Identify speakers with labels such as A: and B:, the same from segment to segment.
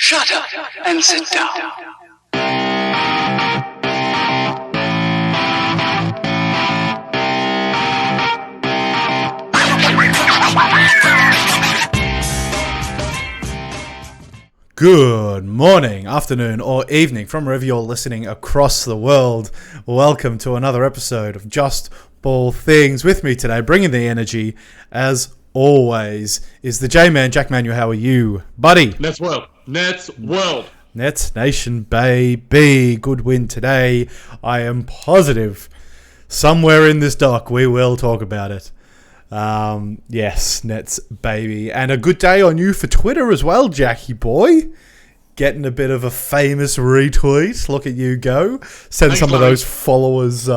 A: Shut up and sit down.
B: Good morning, afternoon, or evening from wherever you're listening across the world. Welcome to another episode of Just Ball Things. With me today, bringing the energy, as always, is the J-Man, Jack Manuel. How are you, buddy?
C: Nets World.
B: Nets Nation, baby. Good win today. I am positive somewhere in this doc we will talk about it. Yes, Nets, baby. And a good day on you for Twitter as well, Jackie boy. Getting a bit of a famous retweet. Look at you go. Send some of those followers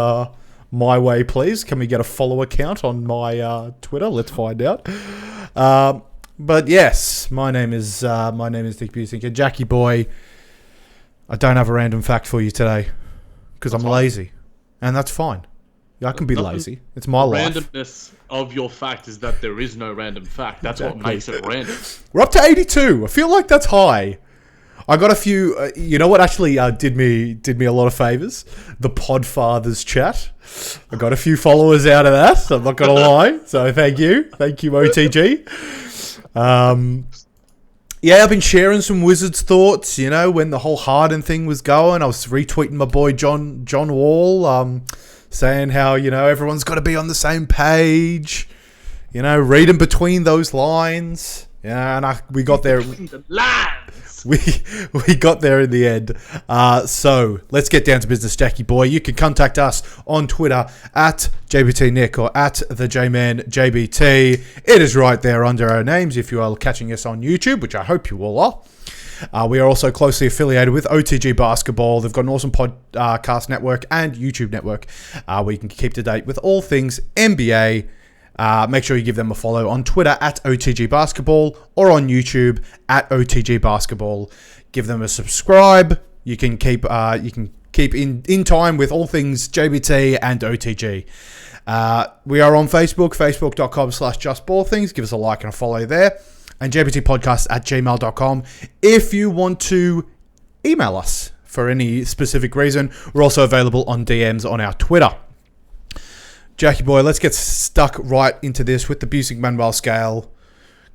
B: my way, please. Can we get a follower count on my Twitter? Let's find out. But yes, my name is Nick Busink. And Jackie boy, I don't have a random fact for you today because I'm lazy. And that's fine. I can be lazy. It's my life.
C: Randomness of your fact is that there is no random fact. That's exactly what makes it random.
B: We're up to 82. I feel like that's high. I got a few. You know what actually did me a lot of favors? The Podfathers chat. I got a few followers out of that. I'm not gonna lie. So thank you, OTG. Yeah, I've been sharing some Wizards thoughts. You know, when the whole Harden thing was going, I was retweeting my boy John Wall. Saying how, you know, everyone's got to be on the same page. You know, reading between those lines. Yeah, and we got there.
C: The lines.
B: We got there in the end. So let's get down to business, Jackie boy. You can contact us on Twitter at JBTNick or at the JmanJBT. It is right there under our names if you are catching us on YouTube, which I hope you all are. We are also closely affiliated with OTG Basketball. They've got an awesome podcast network and YouTube network where you can keep to date with all things NBA. Make sure you give them a follow on Twitter at OTG Basketball or on YouTube at OTG Basketball. Give them a subscribe. You can keep in time with all things JBT and OTG. We are on Facebook, facebook.com/justballthings. Give us a like and a follow there. And jbtpodcast@gmail.com if you want to email us for any specific reason. We're also available on DMs on our Twitter. Jackie boy, let's get stuck right into this with the Busink-Manuel scale,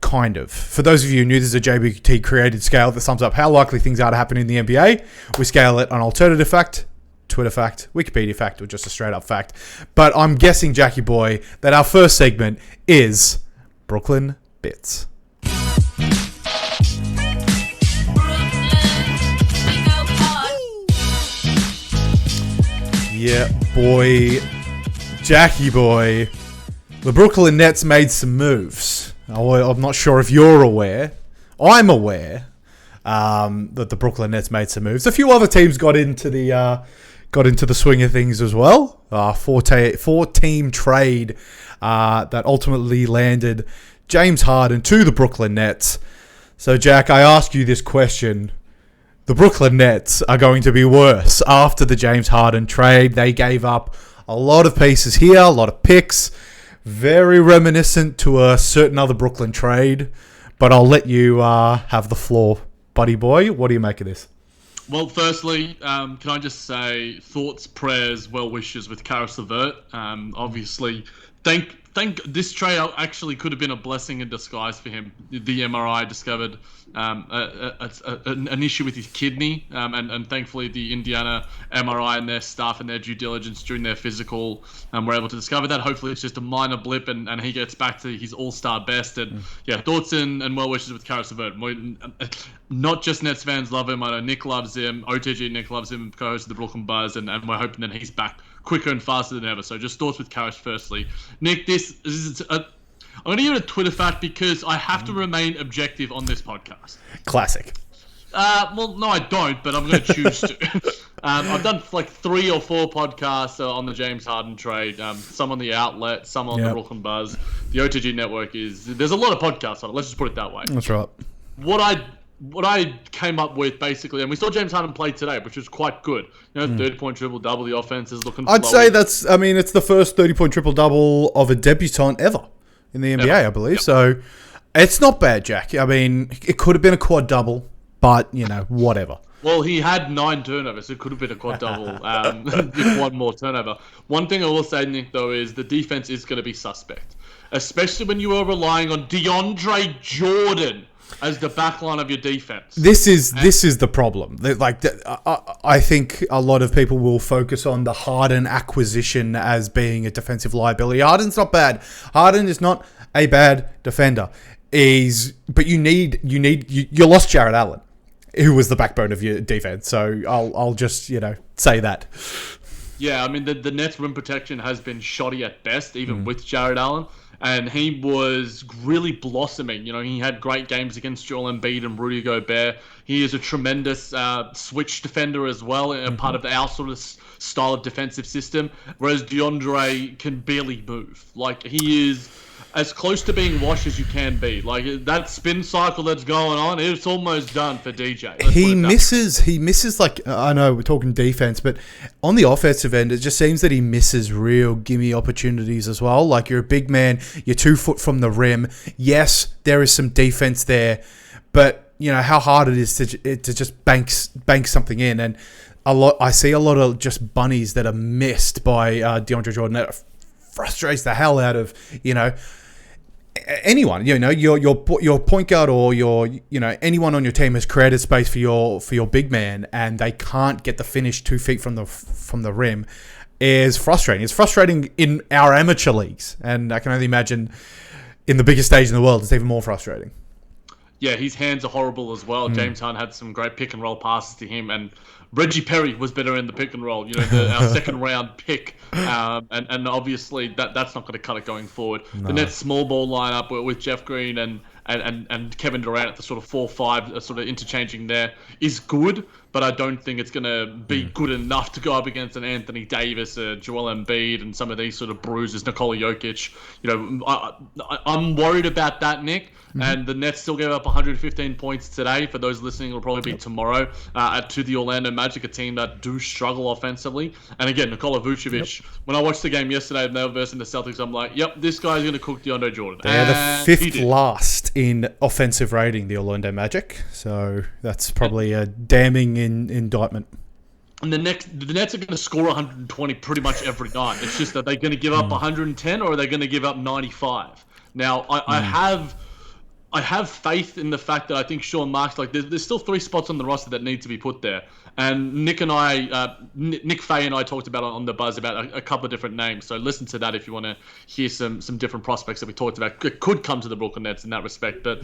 B: kind of. For those of you who knew, this is a JBT created scale that sums up how likely things are to happen in the NBA. We scale it on alternative fact, Twitter fact, Wikipedia fact, or just a straight up fact. But I'm guessing, Jackie boy, that our first segment is Brooklyn Bits. Yeah, boy. Jackie boy. The Brooklyn Nets made some moves. I'm not sure if you're aware. I'm aware that the Brooklyn Nets made some moves. A few other teams got into the swing of things as well. Four-team trade that ultimately landed James Harden to the Brooklyn Nets. So, Jack, I ask you this question. The Brooklyn Nets are going to be worse after the James Harden trade. They gave up a lot of pieces here, a lot of picks. Very reminiscent to a certain other Brooklyn trade. But I'll let you have the floor, buddy boy. What do you make of this?
C: Well, firstly, can I just say thoughts, prayers, well wishes with Karis LeVert. Obviously, thank this trade actually could have been a blessing in disguise for him. The MRI discovered an issue with his kidney, and thankfully the Indiana MRI and their staff and their due diligence during their physical were able to discover that. Hopefully it's just a minor blip and he gets back to his all-star best. And yeah, thoughts and well wishes with Karis LeVert. Not just Nets fans love him. I know Nick loves him. OTG Nick loves him, co-host of the Brooklyn Buzz, and we're hoping that he's back quicker and faster than ever. So just thoughts with Karis firstly. Nick, I'm going to give it a Twitter fact because I have to remain objective on this podcast.
B: Classic.
C: Well, no, I don't, but I'm going to choose to. I've done like 3 or 4 podcasts on the James Harden trade. Some on the Outlet, some on the Brooklyn Buzz. The OTG network there's a lot of podcasts on it. Let's just put it that way.
B: That's right.
C: What I came up with basically, and we saw James Harden play today, which was quite good. 30-point triple-double. The offense is looking.
B: I'd say it's the first 30-point triple-double of a debutant ever in the NBA, I believe. Yep. So it's not bad, Jack. I mean, it could have been a quad double. But, whatever.
C: Well, he had 9 turnovers. It could have been a quad double with one more turnover. One thing I will say, Nick, though, is the defense is going to be suspect, especially when you are relying on DeAndre Jordan as the backline of your defense.
B: This is the problem. I think a lot of people will focus on the Harden acquisition as being a defensive liability. Harden's not bad. Harden is not a bad defender. But you lost Jared Allen, who was the backbone of your defense. So I'll just say that.
C: Yeah, I mean the Nets' rim protection has been shoddy at best, even with Jared Allen. And he was really blossoming. He had great games against Joel Embiid and Rudy Gobert. He is a tremendous switch defender as well, a part of our sort of style of defensive system. Whereas DeAndre can barely move. Like, he is as close to being washed as you can be. Like, that spin cycle that's going on, it's almost done for DJ. He
B: misses, like, I know we're talking defense, but on the offensive end, it just seems that he misses real gimme opportunities as well. Like, you're a big man, you're 2 foot from the rim. Yes, there is some defense there, but how hard it is to just bank something in. And I see a lot of just bunnies that are missed by DeAndre Jordan. That frustrates the hell out of anyone. Your point guard or your anyone on your team has created space for your big man, and they can't get the finish 2 feet from the rim. Is frustrating. It's frustrating in our amateur leagues, and I can only imagine in the biggest stage in the world, it's even more frustrating.
C: Yeah, his hands are horrible as well. James Harden had some great pick and roll passes to him, and Reggie Perry was better in the pick and roll. Our second round pick, and obviously that's not going to cut it going forward. No. The Nets small ball lineup with Jeff Green and Kevin Durant at the sort of 4-5 sort of interchanging there is good, but I don't think it's going to be good enough to go up against an Anthony Davis, Joel Embiid, and some of these sort of bruisers, Nikola Jokic. I'm worried about that, Nick. And the Nets still gave up 115 points today. For those listening, it'll probably be tomorrow to the Orlando Magic, a team that do struggle offensively. And again, Nikola Vucevic, when I watched the game yesterday and they were versing the Celtics, I'm like, yep, this guy's going to cook DeAndre Jordan.
B: They're the 5th last in offensive rating, the Orlando Magic. So that's probably a damning indictment.
C: And the Nets are going to score 120 pretty much every night. It's just that they're going to give up 110 or are they going to give up 95? Now, I have faith in the fact that I think Sean Marks, like, there's still 3 spots on the roster that need to be put there. And Nick Fay and I talked about on the Buzz about a couple of different names. So listen to that if you want to hear some different prospects that we talked about. It could come to the Brooklyn Nets in that respect. But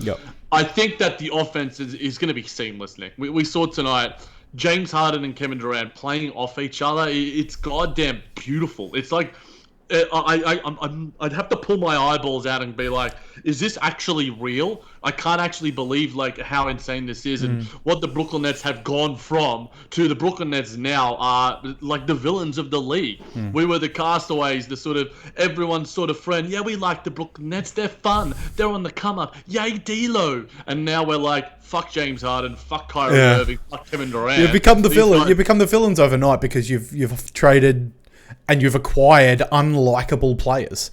C: I think that the offense is going to be seamless, Nick. We saw tonight James Harden and Kevin Durant playing off each other. It's goddamn beautiful. It's like, I'd have to pull my eyeballs out and be like, is this actually real? I can't actually believe like how insane this is and what the Brooklyn Nets have gone from to the Brooklyn Nets now are like the villains of the league. We were the castaways, the sort of everyone's sort of friend. Yeah, we like the Brooklyn Nets. They're fun. They're on the come up. Yay, D'Lo. And now we're like, fuck James Harden, fuck Kyrie Irving, fuck Kevin Durant.
B: You become the villain. You become the villains overnight because you've traded and you've acquired unlikable players,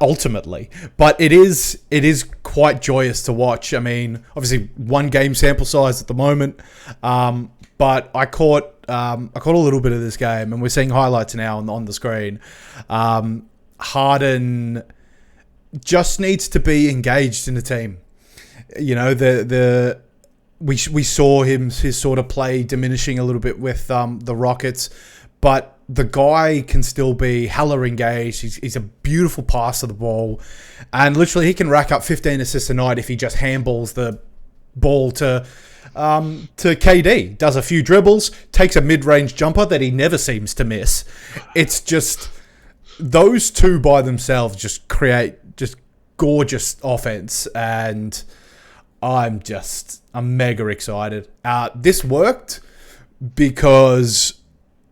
B: ultimately. But it is quite joyous to watch. I mean, obviously 1 game sample size at the moment, but I caught a little bit of this game, and we're seeing highlights now on the screen. Harden just needs to be engaged in the team. We saw his sort of play diminishing a little bit with the Rockets, but the guy can still be hella engaged. He's a beautiful passer of the ball. And literally he can rack up 15 assists a night if he just handballs the ball to KD. Does a few dribbles, takes a mid-range jumper that he never seems to miss. It's just those two by themselves just create just gorgeous offense. And I'm mega excited. This worked because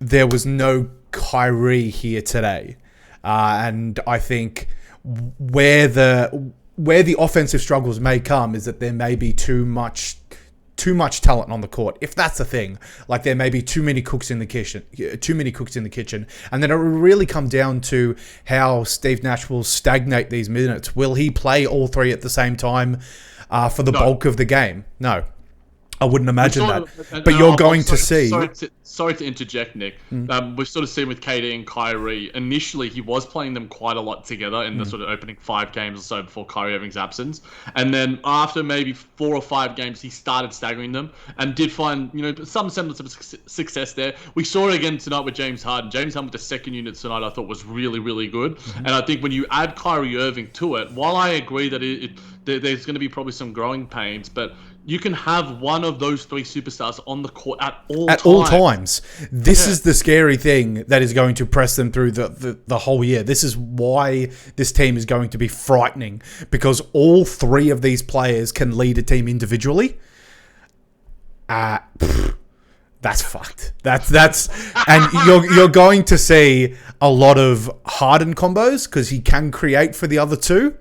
B: there was no Kyrie here today. And I think where the offensive struggles may come is that there may be too much talent on the court. If that's the thing, like there may be too many cooks in the kitchen, and then it will really come down to how Steve Nash will stagnate these minutes. Will he play all 3 at the same time for the bulk of the game? No. I wouldn't imagine that.
C: And
B: But you're going to see.
C: Sorry to interject, Nick. We've sort of seen with KD and Kyrie. Initially, he was playing them quite a lot together in the sort of opening 5 games or so before Kyrie Irving's absence. And then after maybe 4 or 5 games, he started staggering them and did find some semblance of success there. We saw it again tonight with James Harden. James Harden with the second unit tonight, I thought was really, really good. And I think when you add Kyrie Irving to it, while I agree that there's going to be probably some growing pains, but you can have one of those 3 superstars on the court at all times. This is the scary thing that is going to press them through the whole year. This is why this team is going to be frightening, because all 3 of these players can lead a team individually. That's fucked. That's and you're going to see a lot of Harden combos because he can create for the other 2.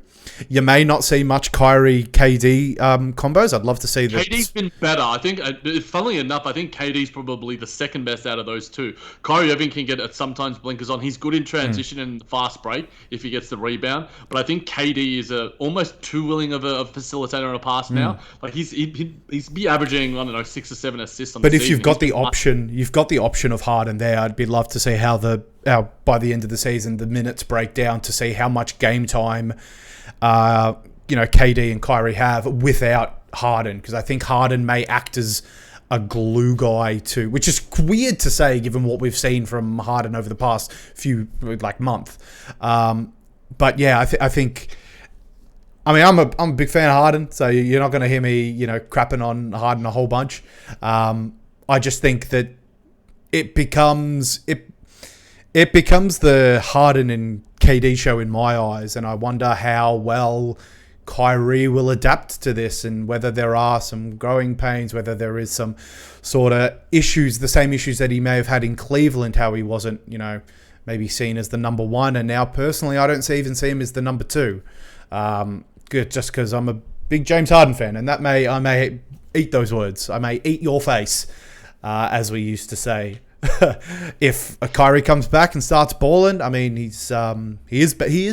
C: You may not see much Kyrie KD combos. I'd love to see that. KD's been better. I think, funnily enough, I think KD's probably the second best out of those 2. Kyrie Irving can get sometimes blinkers on. He's good in transition and fast break if he gets the rebound. But I think KD is almost too willing of a facilitator on a pass now. Like he'd be averaging, I don't know, 6 or 7 assists on the season. But if you've got the option of Harden there, I'd be love to see how by the end of the season the minutes break down to see how much game time KD and Kyrie have without Harden, because I think Harden may act as a glue guy too, which is weird to say given what we've seen from Harden over the past few month. But yeah, I think. I mean, I'm a big fan of Harden, so you're not going to hear me, crapping on Harden a whole bunch. I just think that it becomes the Harden and KD show in my eyes, and I wonder how well Kyrie will adapt to this and whether there are some growing pains, whether there is some sort of issues, the same issues that he may have had in Cleveland, how he wasn't, maybe seen as the number 1, and now personally I don't even see him as the number 2. Good, just because I'm a big James Harden fan, and I may eat those words. I may eat your face, as we used to say. If Kyrie comes back and starts balling, I mean, he is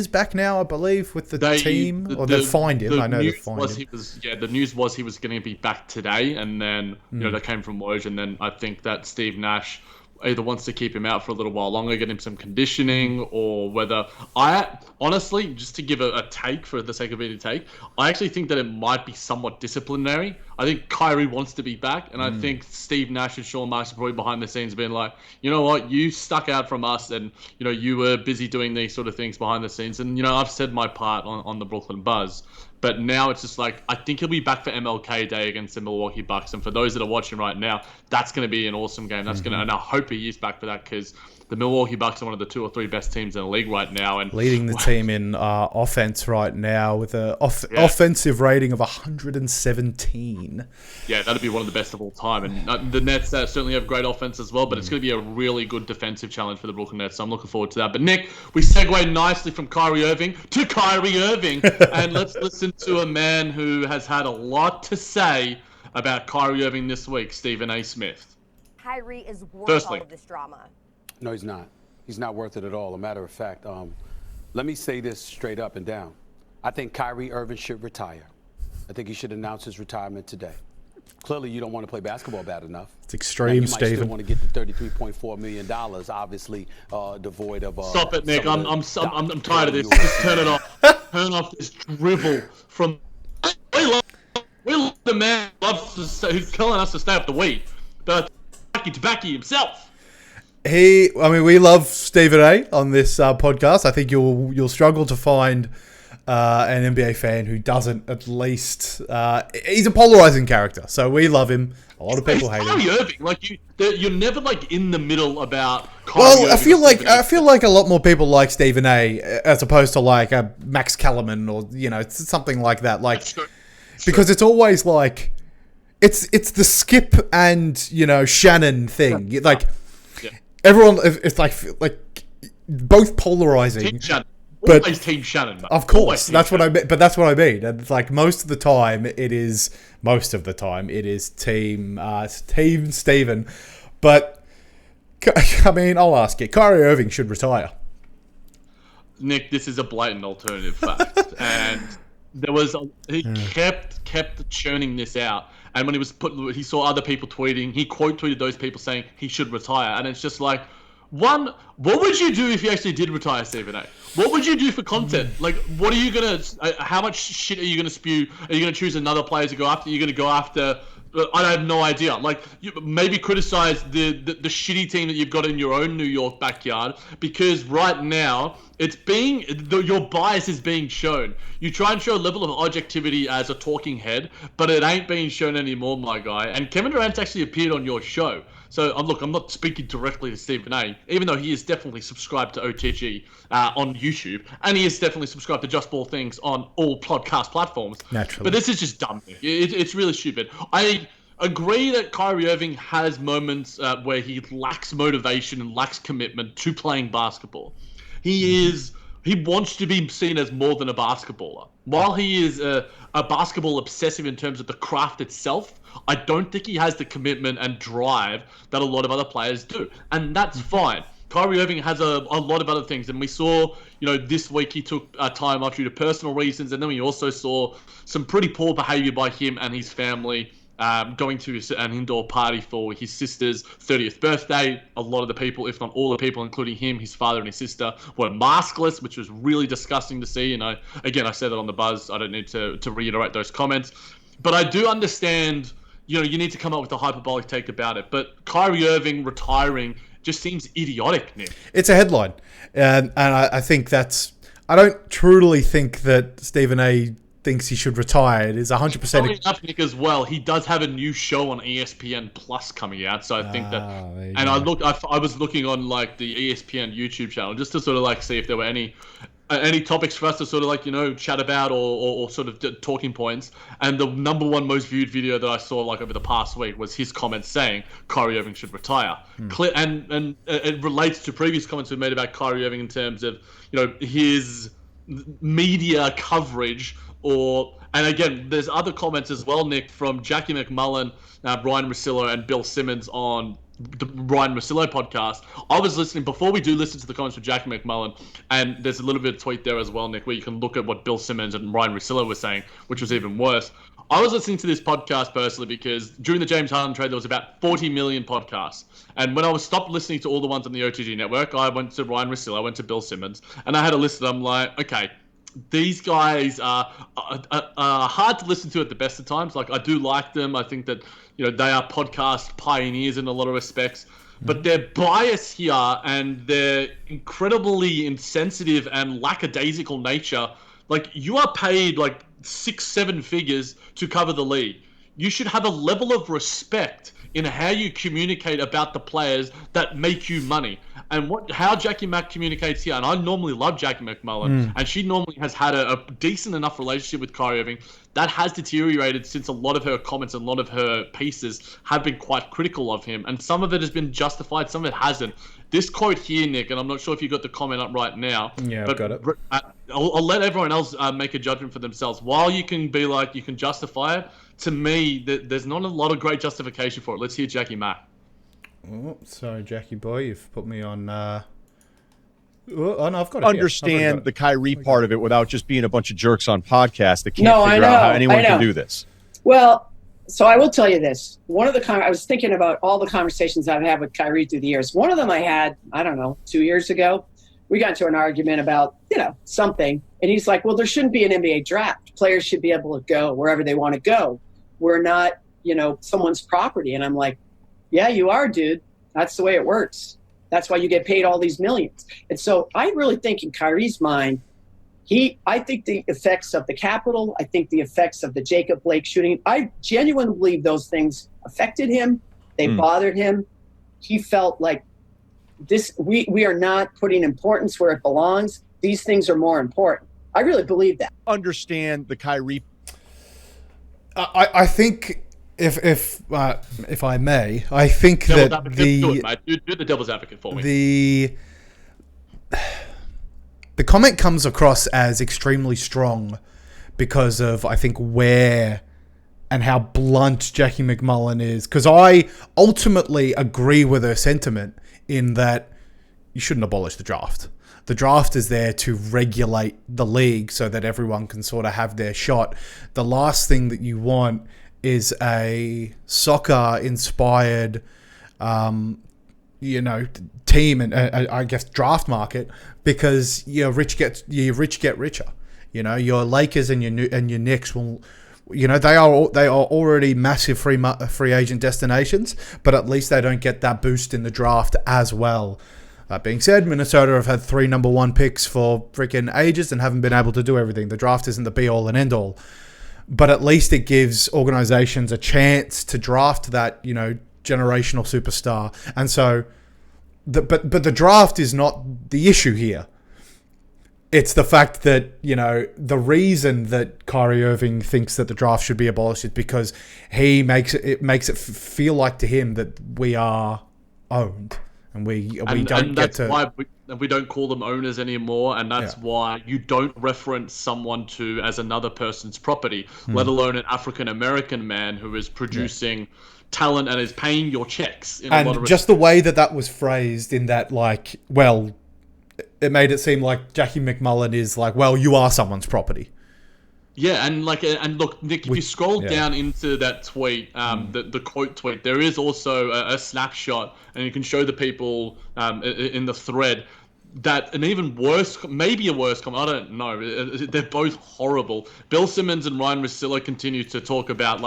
C: back now, I believe, with the team, or they'll find him. I know they'll find him. The news was he was going to be back today, and then that came from Woj, and then I think that Steve Nash either wants to keep him out for a little while longer, get him some conditioning, or whether honestly, just to give a take for the sake of being a take, I actually think that it might be somewhat disciplinary. I think Kyrie wants to be back, and I think Steve Nash and Sean Marks are probably behind the scenes being like, you know what, you stuck out from us, and you were busy doing these sort of things behind the scenes, and I've said my part on the Brooklyn Buzz. But now it's just like, I think he'll be back for MLK Day against the Milwaukee Bucks. And for those that are watching right now, that's going to be an awesome game. And I hope he is back for that, because the Milwaukee Bucks are one of the 2 or 3 best teams in the league right now, and
B: leading the team in offense right now with an offensive rating of 117.
C: Yeah, that'd be one of the best of all time. And the Nets certainly have great offense as well, but it's going to be a really good defensive challenge for the Brooklyn Nets. So I'm looking forward to that. But Nick, we segue nicely from Kyrie Irving to Kyrie Irving, and let's listen to a man who has had a lot to say about Kyrie Irving this week, Stephen A. Smith.
D: Kyrie is worth all of this drama.
E: No, he's not. He's not worth it at all. A matter of fact, let me say this straight up and down. I think Kyrie Irving should retire. I think he should announce his retirement today. Clearly, you don't want to play basketball bad enough.
B: It's extreme, Stephen.
E: You might still want to get the $33.4 million, obviously devoid of...
C: Stop it, Nick. I'm tired of this. Just turn it off. Turn off this dribble from... We love the man who's telling us to stay up the weed. But Tobacco himself.
B: We love Stephen A on this podcast. I think you'll struggle to find an NBA fan who doesn't at least. He's a polarizing character, so we love him. A lot of people hate him.
C: Kyrie Irving, you're never in the middle about. Kyrie Irving.
B: I feel like a lot more people like Stephen A as opposed to a Max Kellerman or something like that. Because it's always it's the Skip and Shannon thing. Everyone, it's like both polarizing.
C: Team Shannon.
B: But
C: always Team Shannon. Man.
B: Of course, that's what I mean. But that's what I mean. And it's most of the time it is Team Steven. But I mean, I'll ask you. Kyrie Irving should retire.
C: Nick, this is a blatant alternative fact, and he kept churning this out. And when he saw other people tweeting, he quote tweeted those people saying he should retire. And it's just like, one, what would you do if you actually did retire, Stephen A? What would you do for content? Like, what are you how much shit are you gonna spew? Are you gonna choose another player to go after? Are you gonna go after? I have no idea. Like, you maybe criticize the shitty team that you've got in your own New York backyard, because right now your bias is being shown. You try and show a level of objectivity as a talking head, but it ain't being shown anymore, my guy. And Kevin Durant's actually appeared on your show. So, look, I'm not speaking directly to Stephen A, even though he is definitely subscribed to OTG on YouTube, and he is definitely subscribed to Just Ball Things on all podcast platforms.
B: Naturally.
C: But this is just dumb. It's really stupid. I agree that Kyrie Irving has moments where he lacks motivation and lacks commitment to playing basketball. He wants to be seen as more than a basketballer. While he is a basketball obsessive in terms of the craft itself, I don't think he has the commitment and drive that a lot of other players do. And that's fine. Kyrie Irving has a lot of other things. And we saw, this week he took time off due to personal reasons. And then we also saw some pretty poor behavior by him and his family. Going to an indoor party for his sister's 30th birthday. A lot of the people, if not all the people, including him, his father and his sister, were maskless, which was really disgusting to see. And I said that on the buzz. I don't need to reiterate those comments. But I do understand, you need to come up with a hyperbolic take about it. But Kyrie Irving retiring just seems idiotic, Nick.
B: It's a headline. And I think I don't truly think that Stephen A thinks he should retire. It is 100%.
C: Enough, Nick, as well. He does have a new show on ESPN Plus coming out, so I think that. And I was looking on like the ESPN YouTube channel just to sort of like see if there were any topics for us to sort of like chat about or sort of talking points. And the number one most viewed video that I saw like over the past week was his comments saying Kyrie Irving should retire. And it relates to previous comments we made about Kyrie Irving in terms of his media coverage. And again, there's other comments as well, Nick, from Jackie McMullen, Ryan Russillo, and Bill Simmons on the Ryan Russillo podcast. I was listening, before we do listen to the comments from Jackie McMullen, and there's a little bit of tweet there as well, Nick, where you can look at what Bill Simmons and Ryan Russillo were saying, which was even worse. I was listening to this podcast personally because during the James Harden trade, there was about 40 million podcasts. And when I was stopped listening to all the ones on the OTG network, I went to Ryan Russillo, I went to Bill Simmons, and I had a list. I'm like, okay, these guys are hard to listen to at the best of times. Like, I do like them. I think that, they are podcast pioneers in a lot of respects. But their bias here and their incredibly insensitive and lackadaisical nature, like, you are paid like 6-7 figures to cover the league. You should have a level of respect in how you communicate about the players that make you money. And how Jackie Mack communicates here, and I normally love Jackie McMullen, and she normally has had a decent enough relationship with Kyrie Irving. That has deteriorated since a lot of her comments and a lot of her pieces have been quite critical of him. And some of it has been justified, some of it hasn't. This quote here, Nick, and I'm not sure if you got the comment up right now.
B: Yeah, I've got it.
C: I'll let everyone else make a judgment for themselves. While you can be like, you can justify it, to me, there's not a lot of great justification for it. Let's hear Jackie Mack.
B: Oh, sorry, Jackie boy, you've put me on. Oh no, I've got it.
F: Understand the Kyrie part of it without just being a bunch of jerks on podcasts that can't figure out how anyone can do this.
G: Well, so I will tell you this. One of the I was thinking about all the conversations I've had with Kyrie through the years. One of them I had, 2 years ago. We got into an argument about, something. And he's like, well, there shouldn't be an NBA draft. Players should be able to go wherever they want to go. We're not, someone's property. And I'm like, yeah, you are, dude. That's the way it works. That's why you get paid all these millions. And so I really think in Kyrie's mind, I think the effects of the Capitol, I think the effects of the Jacob Blake shooting, I genuinely believe those things affected him. They bothered him. He felt like we are not putting importance where it belongs. These things are more important. I really believe that.
F: Understand the Kyrie.
B: I think if I may, I think
C: do the devil's advocate for
B: me. The comment comes across as extremely strong because of, I think, where and how blunt Jackie McMullen is. Because I ultimately agree with her sentiment in that you shouldn't abolish the draft. The draft is there to regulate the league so that everyone can sort of have their shot. The last thing that you want is a soccer-inspired, team and I guess draft market, because your rich get richer. Your Lakers and your Knicks will, they are already massive free agent destinations, but at least they don't get that boost in the draft as well. That being said, Minnesota have had 3 number 1 picks for freaking ages and haven't been able to do everything. The draft isn't the be all and end all, but at least it gives organizations a chance to draft that, generational superstar. And so, but the draft is not the issue here. It's the fact that, the reason that Kyrie Irving thinks that the draft should be abolished is because he makes it feel like to him that we are owned. And we don't get to.
C: Why we don't call them owners anymore, and that's why you don't reference someone as another person's property, let alone an African American man who is producing talent and is paying your checks.
B: And just the way that was phrased, in that, it made it seem like Jackie McMullen is like, well, you are someone's property.
C: Yeah, and look, Nick, if you scroll down into that tweet, the quote tweet, there is also a snapshot, and you can show the people in the thread that an even worse, maybe a worse comment, I don't know. They're both horrible. Bill Simmons and Ryan Russillo continue to talk about,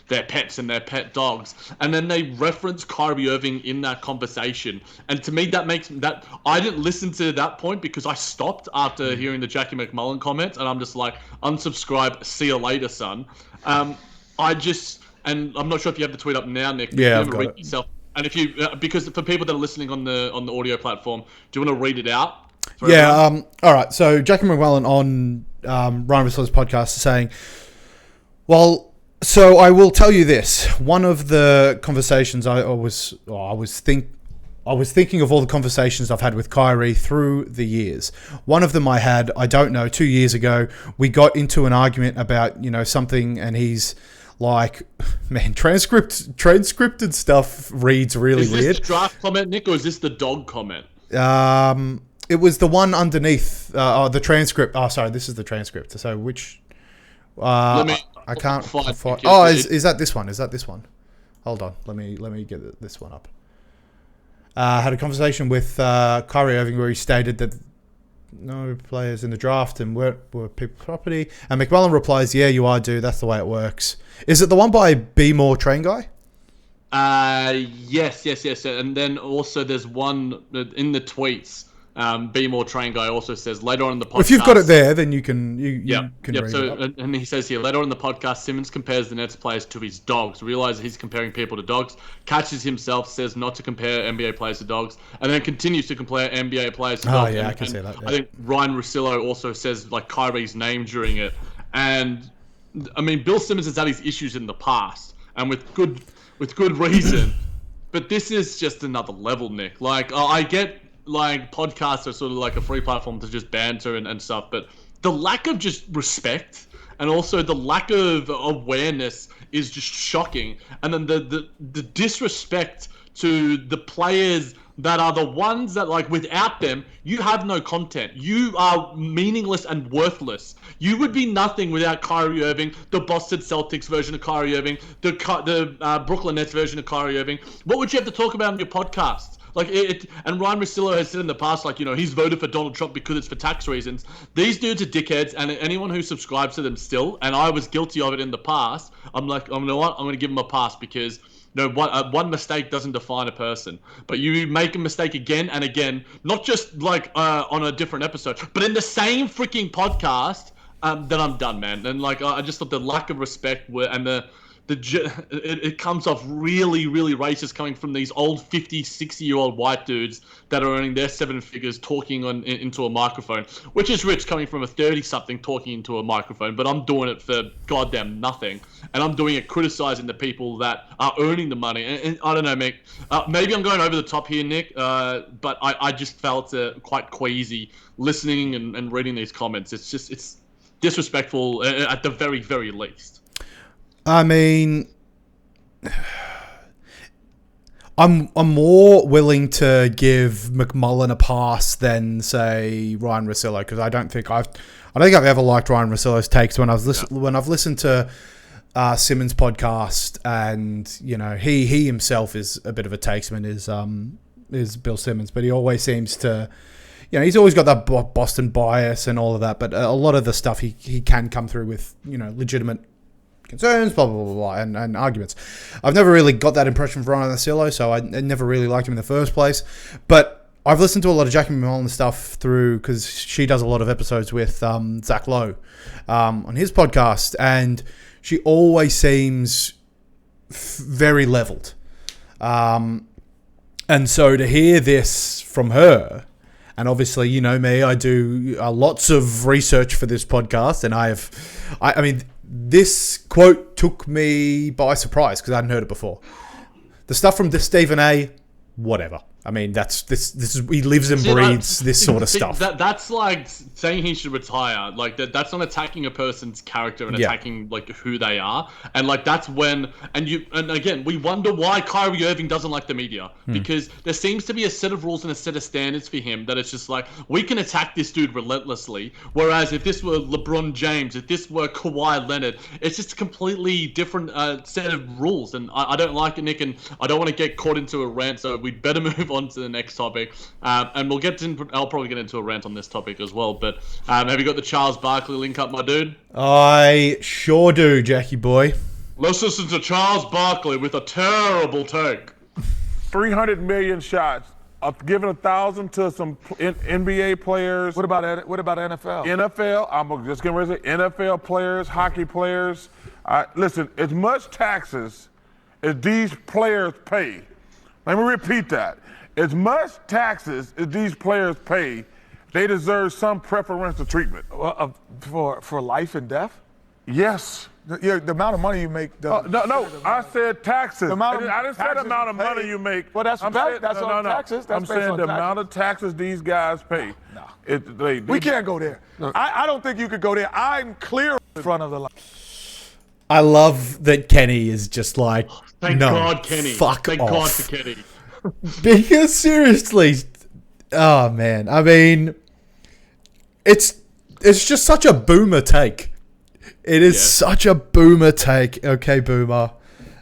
C: their pets and their pet dogs. And then they reference Kyrie Irving in that conversation. And to me, that I didn't listen to that point because I stopped after hearing the Jackie McMullen comments. And I'm just like, unsubscribe, see you later, son. And I'm not sure if you have the tweet up now, Nick.
B: Yeah, I've got it.
C: Yourself. And if you, because for people that are listening on the audio platform, do you want to read it out?
B: All right. So Jackie McMullen on Ryan Russell's podcast is saying, well, so I will tell you this. One of the conversations I was thinking of all the conversations I've had with Kyrie through the years. One of them I had, 2 years ago. We got into an argument about, something, and he's like, man, transcripted stuff reads really weird.
C: Is this the draft comment, Nick, or is this the dog comment?
B: It was the one underneath the transcript. Oh, sorry, this is the transcript. So which? I can't find. Oh, is that this one? Is that this one? Hold on, let me get this one up. Had a conversation with Kyrie Irving where he stated that no players in the draft and were people's property. And McMullen replies, "Yeah, you are, dude. That's the way it works." Is it the one by Be More Train Guy?
C: Yes. And then also there's one in the tweets. Be More Train Guy also says later on in the podcast.
B: If you've got it there, then you can read
C: so,
B: it.
C: And he says here, later on in the podcast, Simmons compares the Nets players to his dogs. Realizes he's comparing people to dogs. Catches himself, says not to compare NBA players to dogs, and then continues to compare NBA players to dogs.
B: Oh yeah,
C: I
B: can see that. Yeah.
C: I think Ryan Russillo also says Kyrie's name during it, and I mean Bill Simmons has had his issues in the past, and with good reason. But this is just another level, Nick. I get. Podcasts are sort of like a free platform to just banter and stuff, but the lack of just respect and also the lack of awareness is just shocking. And then the disrespect to the players that are the ones that, without them, you have no content. You are meaningless and worthless. You would be nothing without Kyrie Irving, the Boston Celtics version of Kyrie Irving, the Brooklyn Nets version of Kyrie Irving. What would you have to talk about on your podcast? And Ryan Russillo has said in the past, he's voted for Donald Trump because it's for tax reasons. These dudes are dickheads, and anyone who subscribes to them still, and I was guilty of it in the past, I'm like, you know what? I'm going to give them a pass because one mistake doesn't define a person. But you make a mistake again and again, not just on a different episode, but in the same freaking podcast, then I'm done, man. And I just thought the lack of respect and it comes off really, really racist coming from these old 50, 60-year-old white dudes that are earning their 7 figures talking into a microphone, which is rich coming from a 30-something talking into a microphone, but I'm doing it for goddamn nothing. And I'm doing it criticizing the people that are earning the money. And I don't know, Mick. Maybe I'm going over the top here, Nick, but I just felt quite queasy listening and reading these comments. It's disrespectful at the very, very least.
B: I mean, I'm more willing to give McMullen a pass than say Ryan Russillo, because I don't think I've ever liked Ryan Russillo's takes when I've listened to Simmons' podcast, and you know he himself is a bit of a takesman, is Bill Simmons, but he always seems to, you know, he's always got that Boston bias and all of that, but a lot of the stuff he can come through with, you know, legitimate concerns, blah, blah, blah, blah, and arguments. I've never really got that impression from Ryan Asillo, so I never really liked him in the first place. But I've listened to a lot of Jackie McMullen stuff through, because she does a lot of episodes with Zach Lowe on his podcast, and she always seems very leveled. And so to hear this from her, and obviously, you know me, I do lots of research for this podcast, and I mean, this quote took me by surprise because I hadn't heard it before. The stuff from Stephen A, whatever. I mean, this is he lives and breathes this sort of stuff.
C: That's like saying he should retire. Like that's not attacking a person's character and attacking like who they are. And like that's when and again we wonder why Kyrie Irving doesn't like the media, because there seems to be a set of rules and a set of standards for him that it's just like we can attack this dude relentlessly. Whereas if this were LeBron James, if this were Kawhi Leonard, it's just a completely different set of rules. And I don't like it, Nick, and I don't want to get caught into a rant. So we'd better move on to the next topic, and we'll get into. I'll probably get into a rant on this topic as well. But have you got the Charles Barkley link up, my dude?
B: I sure do, Jackie boy.
C: Let's listen to Charles Barkley with a terrible take.
H: 300 million shots. Giving 1,000 to some NBA players. What about NFL? NFL. I'm just getting ready to say NFL players, hockey players. Listen, as much taxes as these players pay. Let me repeat that. As much taxes as these players pay, they deserve some preferential treatment.
I: For life and death?
H: Yes.
I: The amount of money you make.
H: No, I said taxes.
I: I
H: didn't say the amount of money you make.
I: Well, that's on taxes.
H: I'm saying the amount of taxes these guys pay.
I: No. We can't go there. No. I don't think you could go there. I'm clear in front of the line.
B: I love that Kenny is just like,
C: Thank
B: no,
C: God, Kenny.
B: Thank
C: God for Kenny.
B: Because seriously, oh man, I mean, it's just such a boomer take. It is such a boomer take. Okay, boomer.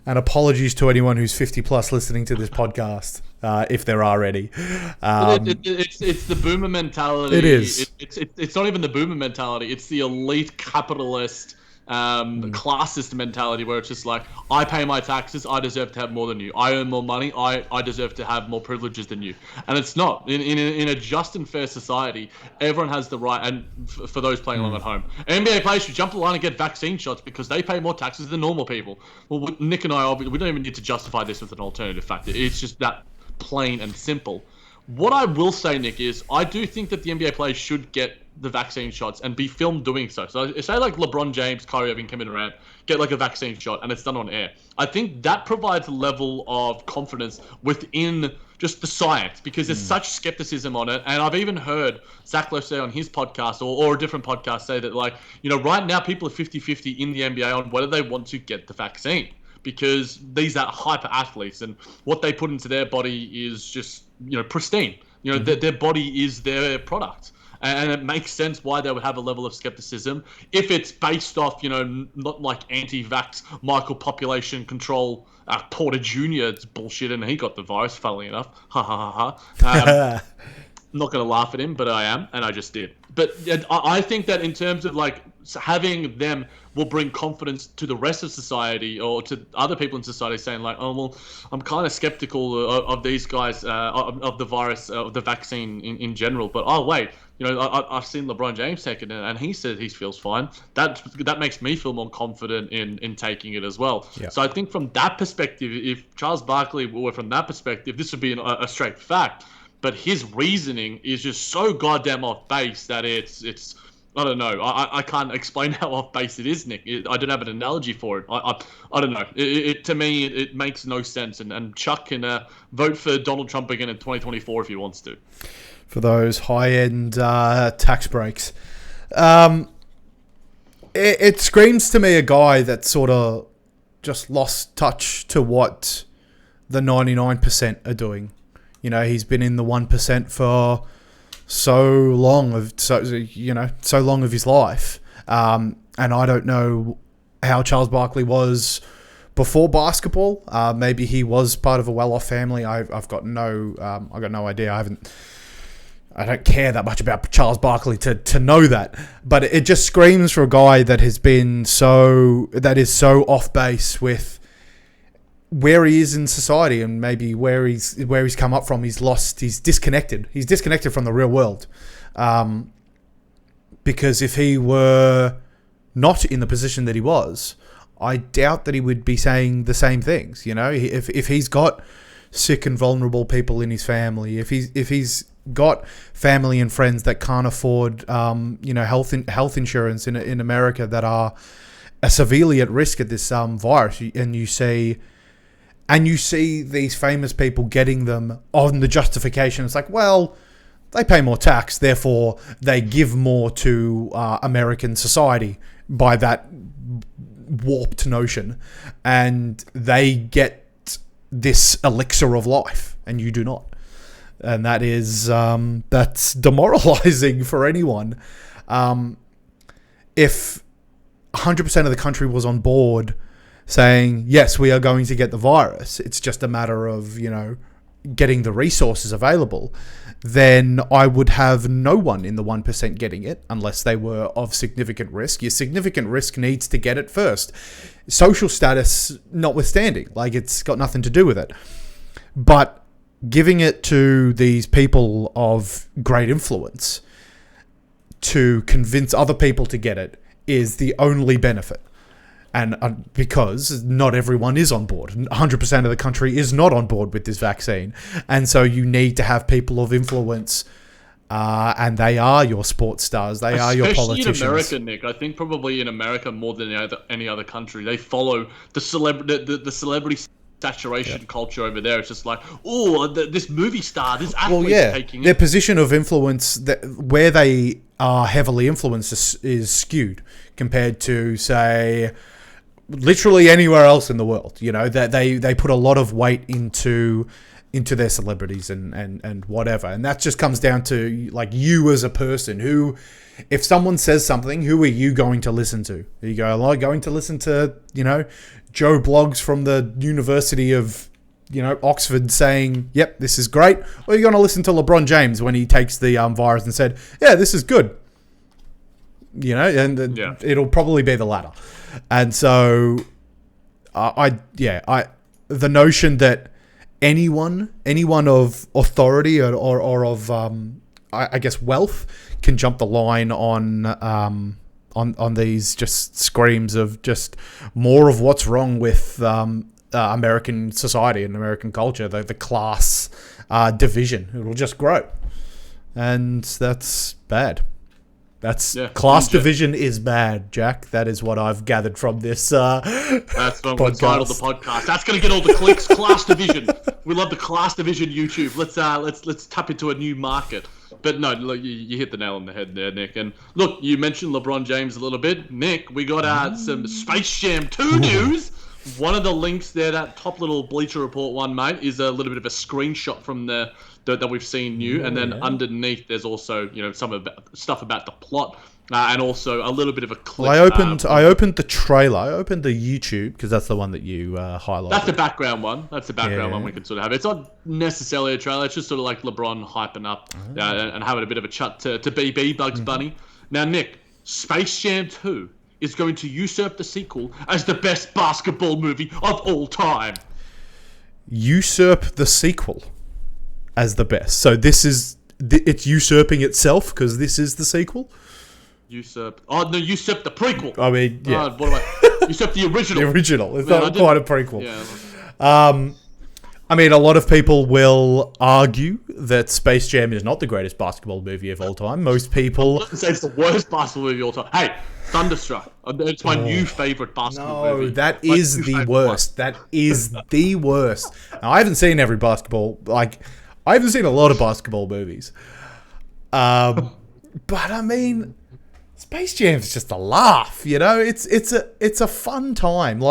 B: And apologies to anyone who's 50 plus listening to this podcast, if there are any.
C: It's the boomer mentality.
B: It is.
C: It's not even the boomer mentality. It's the elite capitalist classist mentality where it's just like, I pay my taxes, I deserve to have more than you. I earn more money, I deserve to have more privileges than you. And it's not. In a just and fair society, everyone has the right, and for those playing along at home, NBA players should jump the line and get vaccine shots because they pay more taxes than normal people. Well, Nick and I, we don't even need to justify this with an alternative fact. It's just that plain and simple. What I will say, Nick, is I do think that the NBA players should get the vaccine shots and be filmed doing so. So say like LeBron James, Kyrie Irving, Kevin Durant, get like a vaccine shot and it's done on air. I think that provides a level of confidence within just the science because there's such skepticism on it. And I've even heard Zach Lowe say on his podcast or a different podcast say that, like, you know, right now people are 50-50 in the NBA on whether they want to get the vaccine because these are hyper athletes and what they put into their body is just, you know, pristine. You know, their body is their product. And it makes sense why they would have a level of skepticism if it's based off, you know, not like anti-vax Michael population control Porter Jr. It's bullshit and he got the virus, funnily enough. Ha ha ha ha. I'm not going to laugh at him, but I am, and I just did. But I think that in terms of like having them will bring confidence to the rest of society or to other people in society saying like, oh, well, I'm kind of skeptical of these guys, of the virus, of the vaccine in general. But, oh, wait, you know, I've seen LeBron James take it and he said he feels fine. That makes me feel more confident in taking it as well. Yeah. So I think from that perspective, if Charles Barkley were from that perspective, this would be a straight fact. But his reasoning is just so goddamn off base that it's I don't know. I can't explain how off base it is, Nick. I don't have an analogy for it. I don't know. To me, it makes no sense. And Chuck can vote for Donald Trump again in 2024 if he wants to.
B: For those high-end tax breaks. It screams to me a guy that sort of just lost touch to what the 99% are doing. You know, he's been in the 1% for so long of his life, and I don't know how Charles Barkley was before basketball. Maybe he was part of a well-off family. I've got no idea. I don't care that much about Charles Barkley to know that, but it just screams for a guy that is so off base with where he is in society and maybe where he's come up from. He's disconnected from the real world. Because if he were not in the position that he was, I doubt that he would be saying the same things. You know, if he's got sick and vulnerable people in his family, if he's got family and friends that can't afford, health insurance in America that are severely at risk at this virus, and you see these famous people getting them on the justification, it's like, well, they pay more tax, therefore they give more to American society by that warped notion, and they get this elixir of life, and you do not. And that is that's demoralizing for anyone. If 100% of the country was on board saying, yes, we are going to get the virus, it's just a matter of, getting the resources available, then I would have no one in the 1% getting it unless they were of significant risk. Your significant risk needs to get it first. Social status notwithstanding, like, it's got nothing to do with it. But giving it to these people of great influence to convince other people to get it is the only benefit. And because not everyone is on board. 100% of the country is not on board with this vaccine. And so you need to have people of influence, and they are your sports stars. They are your politicians.
C: Especially in America, Nick. I think probably in America more than any other country. They follow the celebrity saturation culture over there. It's just like, this movie star, this athlete's taking it.
B: Their position of influence, where they are heavily influenced, is skewed compared to, say, literally anywhere else in the world. That they put a lot of weight into their celebrities and whatever, and that just comes down to, like, you as a person. Who, if someone says something, who are you going to listen to? You go, am I going to listen to Joe Bloggs from the University of Oxford saying, yep, this is great, or are you going to listen to LeBron James when he takes the virus and said, yeah, this is good? It'll probably be the latter. And so, the notion that anyone of authority or of I guess wealth can jump the line on these just screams of just more of what's wrong with American society and American culture, the class division. It will just grow, and that's bad. Class division is bad, Jack. That is what I've gathered from this.
C: That's what we'll title the podcast. That's going to get all the clicks. Class division. We love the class division YouTube. Let's tap into a new market. But no, look, you hit the nail on the head there, Nick. And look, you mentioned LeBron James a little bit. Nick, we got some Space Jam 2 news. One of the links there, that top little Bleacher Report one, mate, is a little bit of a screenshot from that we've seen new, and then underneath there's also some stuff about the plot, and also a little bit of a clip.
B: Well, I opened the trailer. I opened the YouTube because that's the one that you highlighted.
C: That's the background one. One we can sort of have. It's not necessarily a trailer. It's just sort of like LeBron hyping up and having a bit of a chat to BB Bugs Bunny. Now, Nick, Space Jam 2 is going to usurp the sequel as the best basketball movie of all time.
B: Usurp the sequel as the best. So it's usurping itself because this is the sequel?
C: Usurp. Oh, no, usurp the prequel.
B: I mean, yeah.
C: Usurp the original.
B: The original. It's not quite a prequel. Yeah. I mean, a lot of people will argue that Space Jam is not the greatest basketball movie of all time. Most people...
C: I wouldn't say it's the worst basketball movie of all time. Hey, Thunderstruck. It's my new favorite basketball movie.
B: No, that is the worst. That is the worst. Now, I haven't seen every basketball... I haven't seen a lot of basketball movies. But, I mean... Space Jam's just a laugh, It's a fun time.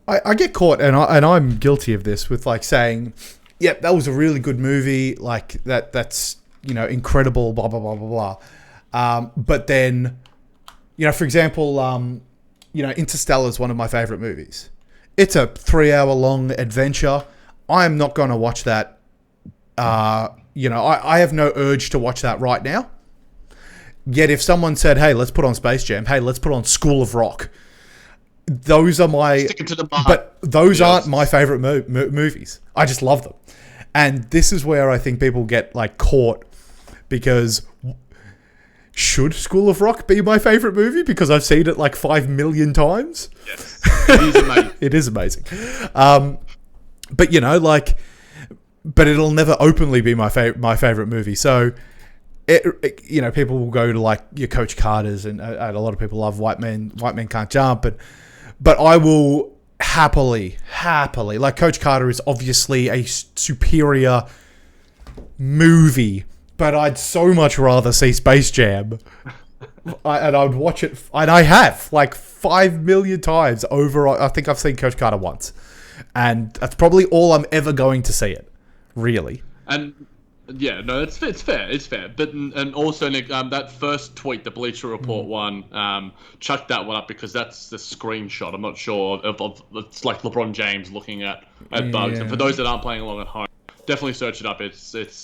B: I get caught, and I'm guilty of this, with saying, "Yep, that was a really good movie. That's incredible." Blah blah blah blah blah. But then, for example, Interstellar is one of my favorite movies. It's a 3-hour-long adventure. I am not going to watch that. I have no urge to watch that right now. Yet if someone said, hey, let's put on Space Jam, hey, let's put on School of Rock, those are my... But those aren't my favorite movies. I just love them. And this is where I think people get caught, because should School of Rock be my favorite movie because I've seen it 5 million times?
C: Yes. It is amazing.
B: It is amazing. But it'll never openly be my favorite movie. So, people will go to your Coach Carter's, and a lot of people love White Men Can't Jump, but I will happily, Coach Carter is obviously a superior movie, but I'd so much rather see Space Jam. And I would watch it, and I have 5 million times over. I think I've seen Coach Carter once, and that's probably all I'm ever going to see it, really.
C: And yeah, no, it's fair. But and also, Nick, that first tweet, the Bleacher Report one, chuck that one up because that's the screenshot. I'm not sure of it's LeBron James looking at bugs. And for those that aren't playing along at home, definitely search it up. It's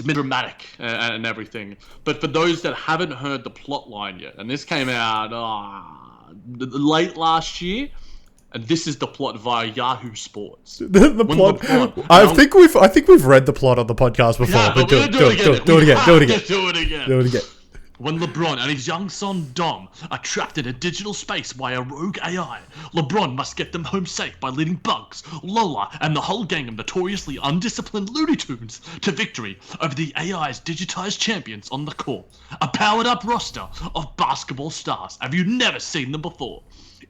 C: dramatic and everything. But for those that haven't heard the plot line yet, and this came out late last year, and this is the plot via Yahoo Sports.
B: The plot. I think we've read the plot on the podcast before.
C: Yeah,
B: but
C: do it again. When LeBron and his young son Dom are trapped in a digital space by a rogue AI, LeBron must get them home safe by leading Bugs, Lola, and the whole gang of notoriously undisciplined Looney Tunes to victory over the AI's digitized champions on the court. A powered-up roster of basketball stars. Have you never seen them before?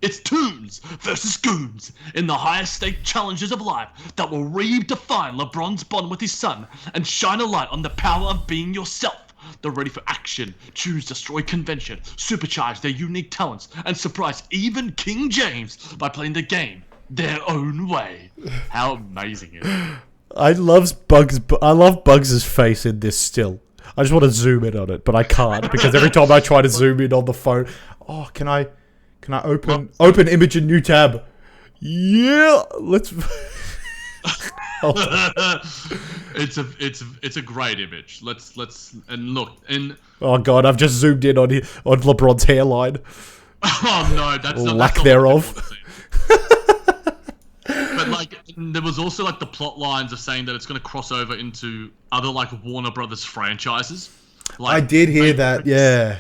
C: It's Toons versus Goons in the highest stake challenges of life that will redefine LeBron's bond with his son and shine a light on the power of being yourself. They're ready for action, choose, destroy convention, supercharge their unique talents, and surprise even King James by playing the game their own way. How amazing is it?
B: I love Bugs' face in this still. I just want to zoom in on it, but I can't because every time I try to zoom in on the phone, can I open image in new tab? Yeah, let's.
C: It's a great image. Let's and look and.
B: Oh god, I've just zoomed in on LeBron's hairline.
C: Oh no, that's not
B: lack thereof.
C: But there was also the plot lines of saying that it's going to cross over into other Warner Brothers franchises.
B: I did hear that, yeah.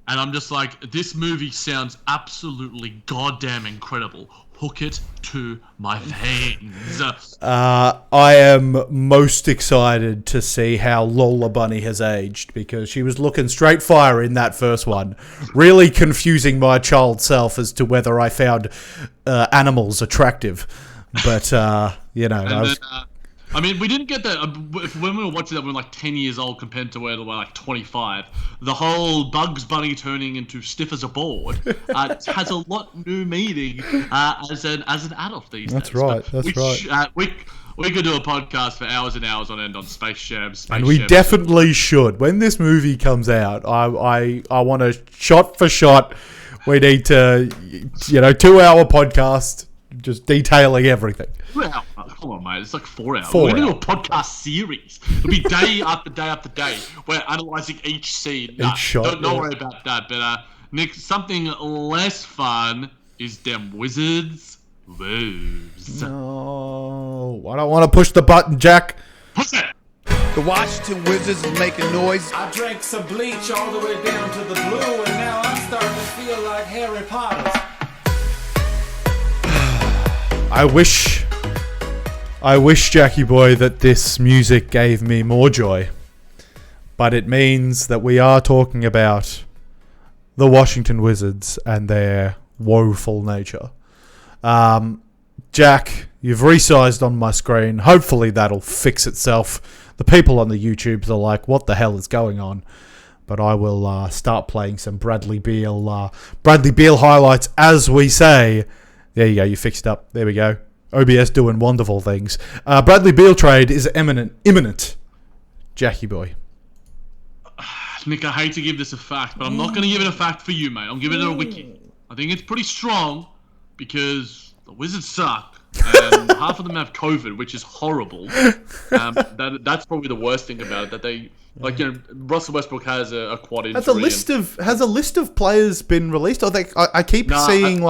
C: And I'm just this movie sounds absolutely goddamn incredible. Hook it to my veins.
B: I am most excited to see how Lola Bunny has aged because she was looking straight fire in that first one, really confusing my child self as to whether I found animals attractive. But,
C: we didn't get that when we were watching that. We were 10 years old compared to where we were 25. The whole Bugs Bunny turning into stiff as a board has a lot new meaning as an adult these days.
B: That's right.
C: We could do a podcast for hours and hours on end on Space Jam.
B: And we definitely should. When this movie comes out, I want a shot for shot. We need to, 2-hour podcast. Just detailing everything.
C: Well, come on, mate. It's 4 hours. We're going to do a podcast series. It'll be day after day after day. We're analysing each scene.
B: Each shot.
C: Don't worry about that. But, Nick, something less fun is them Wizards lose.
B: No. I don't want to push the button, Jack.
C: Push it.
J: The Washington Wizards is making noise.
K: I drank some bleach all the way down to the blue, and now I'm starting to feel like Harry Potter.
B: I wish, Jackie boy, that this music gave me more joy. But it means that we are talking about the Washington Wizards and their woeful nature. Jack, you've resized on my screen. Hopefully that'll fix itself. The people on the YouTubes are like, what the hell is going on? But I will start playing some Bradley Beal highlights as we say. There you go, you fixed it up. There we go. OBS doing wonderful things. Bradley Beal trade is imminent. Jackie boy.
C: Nick, I hate to give this a fact, but I'm not going to give it a fact for you, mate. I'm giving it a wiki. I think it's pretty strong because the Wizards suck. And half of them have COVID, which is horrible. That's probably the worst thing about it. That they Russell Westbrook has a quad injury.
B: Has a list of players been released? I keep seeing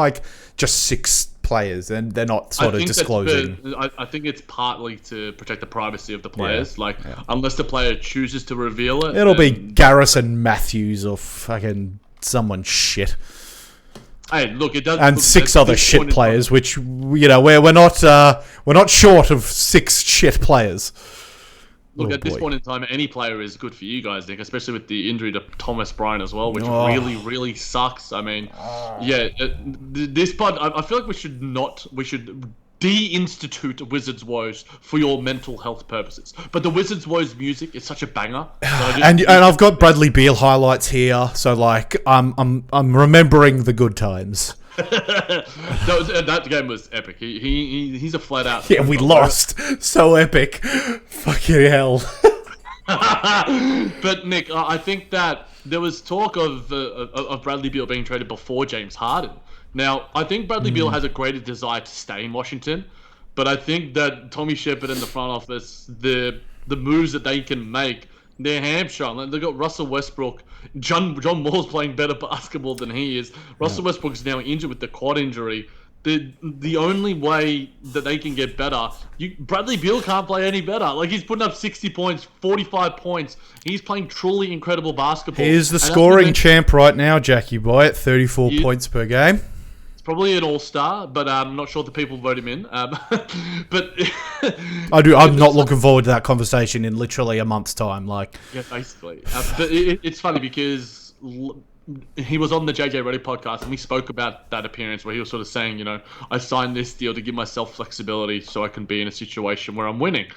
B: just 6 players, and they're not sort of disclosing.
C: I think it's partly to protect the privacy of the players. Unless the player chooses to reveal it,
B: it'll be Garrison Matthews or fucking someone shit.
C: Hey, look, it does.
B: And 6 other shit players, which we're not short of 6 shit players.
C: Look, at this point in time, any player is good for you guys, Nick, especially with the injury to Thomas Bryant as well, which really, really sucks. I mean, this pod, I feel like we should de-institute Wizards Woes for your mental health purposes. But the Wizards Woes music is such a banger. So
B: and I've got Bradley Beal highlights here, so I'm remembering the good times.
C: that game was epic. He's a flat out.
B: Yeah, we lost. So epic. Fucking hell.
C: But Nick, I think that there was talk of Bradley Beal being traded before James Harden. Now, I think Bradley Beal has a greater desire to stay in Washington, but I think that Tommy Shepard and the front office, the moves that they can make, they're hamstrung. They've got Russell Westbrook. John Wall's playing better basketball than he is. Russell Westbrook's now injured with the quad injury. The only way that they can get better, Bradley Beal can't play any better. He's putting up 60 points, 45 points. He's playing truly incredible basketball.
B: He is the scoring champ right now, Jackie Boy, at 34 points per game.
C: Probably an all-star, but I'm not sure the people vote him in. But
B: I'm not looking forward to that conversation in literally a month's time.
C: Yeah, basically. But it's funny because he was on the JJ Reddy podcast, and we spoke about that appearance where he was sort of saying, I signed this deal to give myself flexibility so I can be in a situation where I'm winning.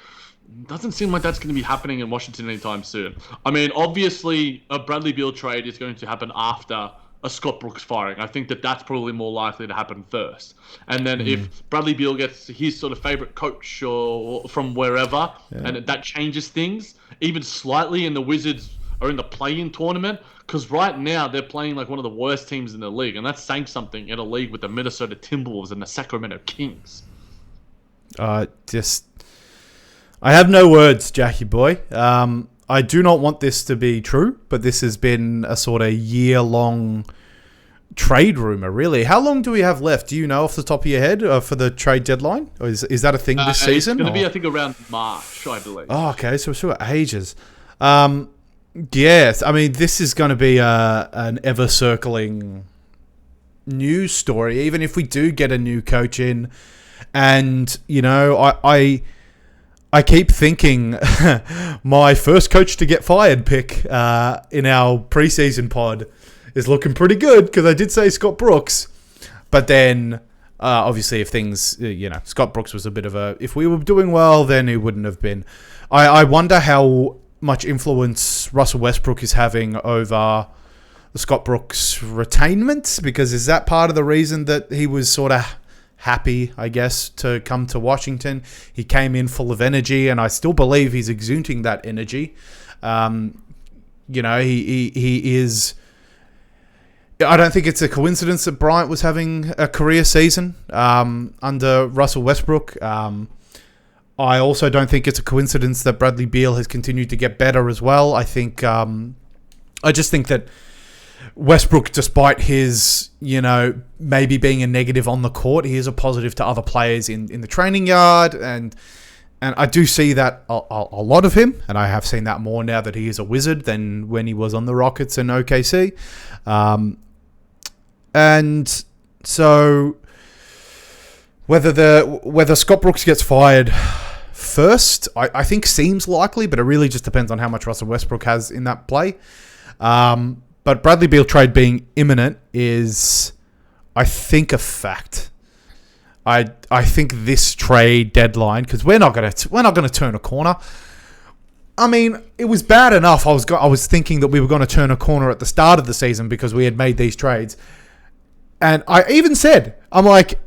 C: Doesn't seem like that's going to be happening in Washington anytime soon. I mean, obviously, a Bradley Beal trade is going to happen after a Scott Brooks firing. I think that's probably more likely to happen first. And then if Bradley Beal gets his sort of favorite coach or from wherever, and that changes things even slightly, and the Wizards are in the play-in tournament, because right now they're playing like one of the worst teams in the league, and that's saying something in a league with the Minnesota Timberwolves and the Sacramento Kings.
B: I have no words, Jackie Boy. I do not want this to be true, but this has been a sort of year-long trade rumor, really. How long do we have left? Do you know off the top of your head for the trade deadline? Or is that a thing this season?
C: It's going to be, I think, around March, I believe.
B: Oh, okay. So we're still got ages. Yes. I mean, this is going to be an ever-circling news story, even if we do get a new coach in. And, I keep thinking my first coach to get fired pick in our preseason pod is looking pretty good, because I did say Scott Brooks. But then, obviously, if things, Scott Brooks was a bit of if we were doing well, then he wouldn't have been. I wonder how much influence Russell Westbrook is having over the Scott Brooks retainment, because is that part of the reason that he was sort of happy, I guess, to come to Washington? He came in full of energy, and I still believe he's exuding that energy. He is. I don't think it's a coincidence that Bryant was having a career season under Russell Westbrook. I also don't think it's a coincidence that Bradley Beal has continued to get better as well. I just think that Westbrook, despite his, maybe being a negative on the court, he is a positive to other players in the training yard, and I do see that a lot of him, and I have seen that more now that he is a Wizard than when he was on the Rockets and OKC. And so whether Scott Brooks gets fired first, I think seems likely, but it really just depends on how much Russell Westbrook has in that play. But Bradley Beal trade being imminent is, I think, a fact. I think this trade deadline, because we're not gonna turn a corner. I mean, it was bad enough. I was thinking that we were going to turn a corner at the start of the season because we had made these trades, and I even said, I'm like,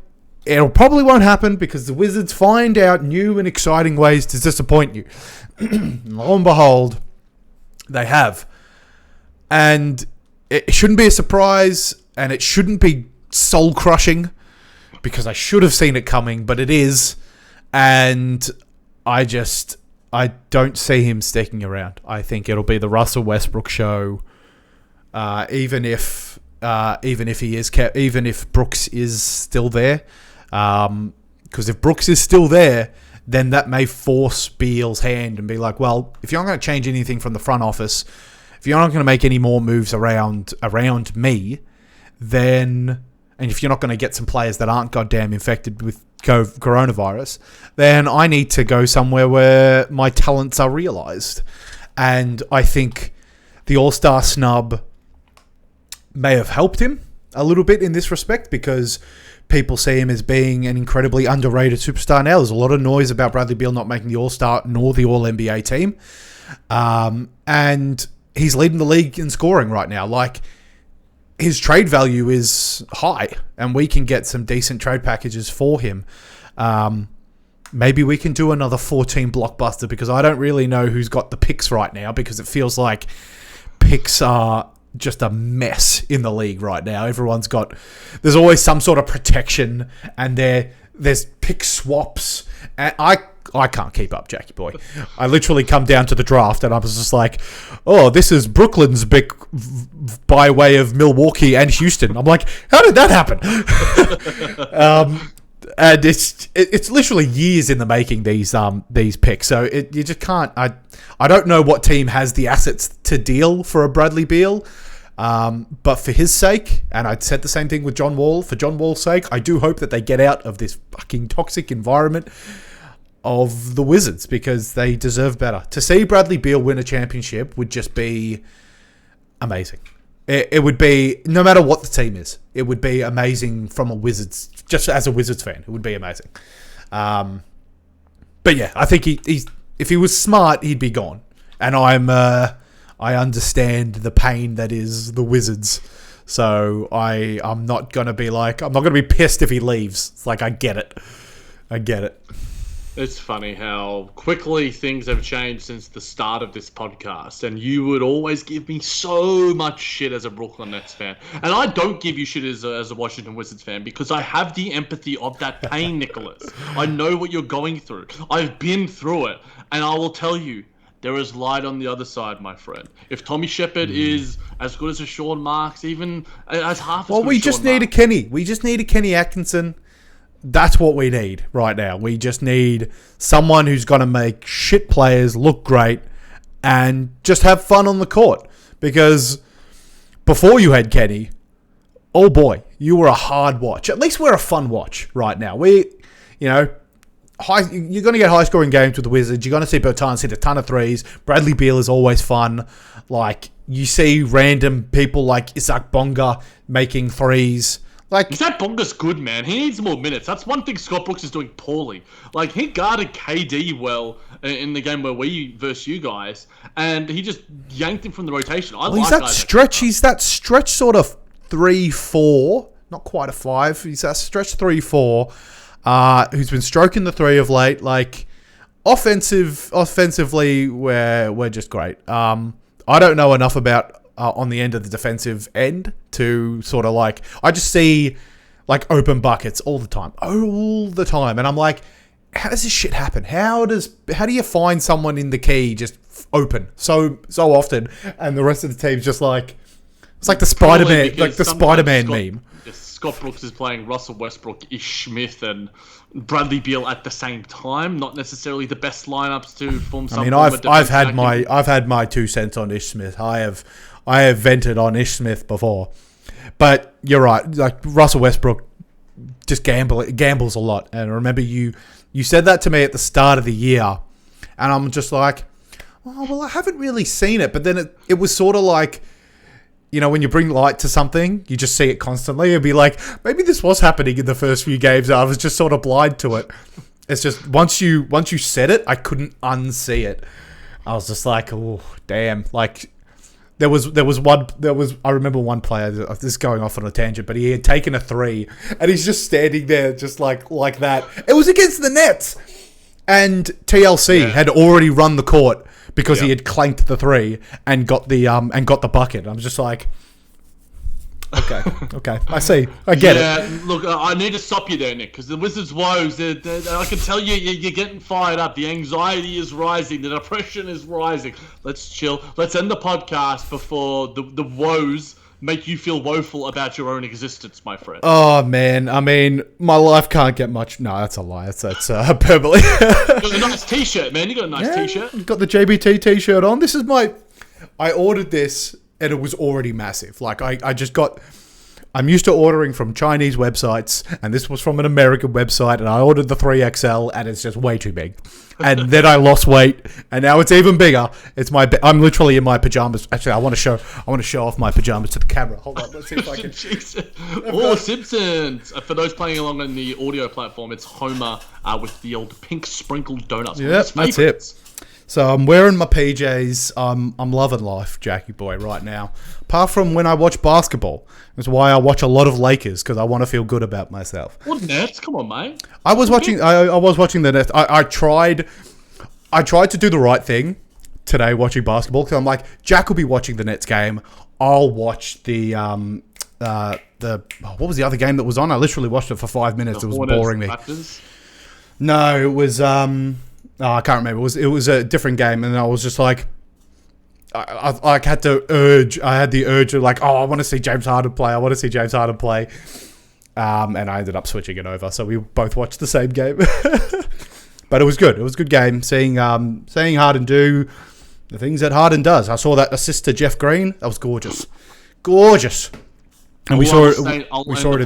B: it probably won't happen because the Wizards find out new and exciting ways to disappoint you. Lo and behold, they have. And it shouldn't be a surprise, and it shouldn't be soul crushing because I should have seen it coming, but it is, and I don't see him sticking around. I think it'll be the Russell Westbrook show, even if Brooks is still there, because if Brooks is still there, then that may force Beal's hand and be like, well, if you're not going to change anything from the front office, if you're not going to make any more moves around me, then, and if you're not going to get some players that aren't goddamn infected with coronavirus, then I need to go somewhere where my talents are realized. And I think the All-Star snub may have helped him a little bit in this respect because people see him as being an incredibly underrated superstar now. There's a lot of noise about Bradley Beal not making the All-Star nor the All-NBA team. And he's leading the league in scoring right now. Like, his trade value is high, and we can get some decent trade packages for him. Maybe we can do another 14 blockbuster because I don't really know who's got the picks right now because it feels like picks are just a mess in the league right now. There's always some sort of protection, and there's pick swaps, and I can't keep up, Jackie boy. I literally come down to the draft and I was just like, oh, this is Brooklyn's pick by way of Milwaukee and Houston. I'm like, how did that happen? And it's literally years in the making, these picks. So you just can't. I don't know what team has the assets to deal for a Bradley Beal. But for his sake, and I'd said the same thing with John Wall, for John Wall's sake, I do hope that they get out of this fucking toxic environment of the Wizards because they deserve better. To see Bradley Beal win a championship would just be amazing. It would be, no matter what the team is, it would be amazing from a Wizards, just as a Wizards fan, it would be amazing. But yeah, I think if he was smart, he'd be gone. And I understand the pain that is the Wizards. So I'm not going to be pissed if he leaves. It's like, I get it.
C: It's funny how quickly things have changed since the start of this podcast, and you would always give me so much shit as a Brooklyn Nets fan. And I don't give you shit as a Washington Wizards fan because I have the empathy of that pain, Nicholas. I know what you're going through. I've been through it, and I will tell you, there is light on the other side, my friend. If Tommy Shepard is as good as a Sean Marks, even as half as good as
B: we just need a Kenny. We just need a Kenny Atkinson. That's what we need right now. We just need someone who's going to make shit players look great and just have fun on the court. Because before you had Kenny, oh boy, you were a hard watch. At least we're a fun watch right now. You're going to get high-scoring games with the Wizards. You're going to see Bertans hit a ton of threes. Bradley Beal is always fun. Like, you see random people like Isaac Bonga making threes. Like,
C: Isaac Bonga's good, man. He needs more minutes. That's one thing Scott Brooks is doing poorly. Like, he guarded KD well in the game where we versus you guys, and he just yanked him from the rotation.
B: He's that stretch sort of 3-4, not quite a 5. He's that stretch 3-4. Who's been stroking the 3 of late. Like, offensively, we're just great. I don't know enough about on the end of the defensive end to sort of like, I just see like open buckets all the time, and I'm like, how does this shit happen? How do you find someone in the key just open so often, and the rest of the team's just like, it's like the Spider-Man meme.
C: Scott Brooks is playing Russell Westbrook, Ish Smith, and Bradley Beal at the same time. Not necessarily the best lineups to form some.
B: I mean, I've had my 2 cents on Ish Smith. I have vented on Ish Smith before, but you're right. Like, Russell Westbrook just gambles a lot. And I remember you said that to me at the start of the year, and I'm just like, oh, well, I haven't really seen it. But then it was sort of like, you know, when you bring light to something, you just see it constantly. It'd be like, maybe this was happening in the first few games. I was just sort of blind to it. It's just once you said it, I couldn't unsee it. I was just like, oh, damn. Like, I remember one player, this is going off on a tangent, but he had taken a 3 and he's just standing there just like that. It was against the Nets, and TLC had already run the court because he had clanked the 3 and got the bucket. I'm just like, Okay. I see. I get it.
C: Yeah, look, I need to stop you there, Nick, because the Wizards' woes, I can tell you're getting fired up. The anxiety is rising. The depression is rising. Let's chill. Let's end the podcast before the woes make you feel woeful about your own existence, my friend.
B: Oh, man. I mean, my life can't get much... No, that's a lie. That's hyperbole.
C: You got a nice T-shirt, man. You got a nice T-shirt.
B: You've got the JBT T-shirt on. This is my... I ordered this, and it was already massive. Like, I just got... I'm used to ordering from Chinese websites, and this was from an American website, and I ordered the 3XL, and it's just way too big. And then I lost weight, and now it's even bigger. I'm literally in my pajamas. Actually, I want to show off my pajamas to the camera. Hold on, let's see if I can.
C: Oh, Simpsons! For those playing along on the audio platform, it's Homer with the old pink sprinkled donuts.
B: Yep, that's it. So I'm wearing my PJs. I'm loving life, Jackie boy, right now. Apart from when I watch basketball. That's why I watch a lot of Lakers, because I want to feel good about myself.
C: What Nets? Come on, mate.
B: I was watching the Nets. I tried to do the right thing today watching basketball, because I'm like, Jack will be watching the Nets game. I'll watch the what was the other game that was on? I literally watched it for 5 minutes. It was boring me.
C: Raptors?
B: No, it was I can't remember. It was a different game, and I was just like, I had the urge of like, oh, I want to see James Harden play. And I ended up switching it over. So we both watched the same game. But it was good. It was a good game. Seeing Harden do the things that Harden does. I saw that assist to Jeff Green. That was gorgeous. Gorgeous. And we saw it in the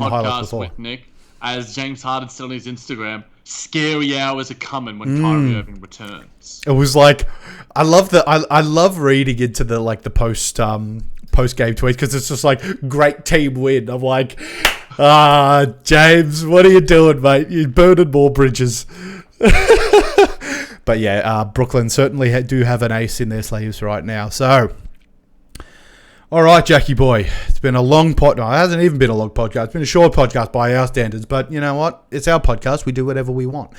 B: highlights before.
C: With Nick, as James Harden said on his Instagram, scary hours are coming when Kyrie Irving returns.
B: It was like, I love reading into the post game tweets, because it's just like, great team win. I'm like, James, what are you doing, mate? You're burning more bridges. But yeah, Brooklyn certainly do have an ace in their sleeves right now. So, all right, Jackie boy, it's been a long pod. No, it hasn't even been a long podcast. It's been a short podcast by our standards, but you know what? It's our podcast. We do whatever we want.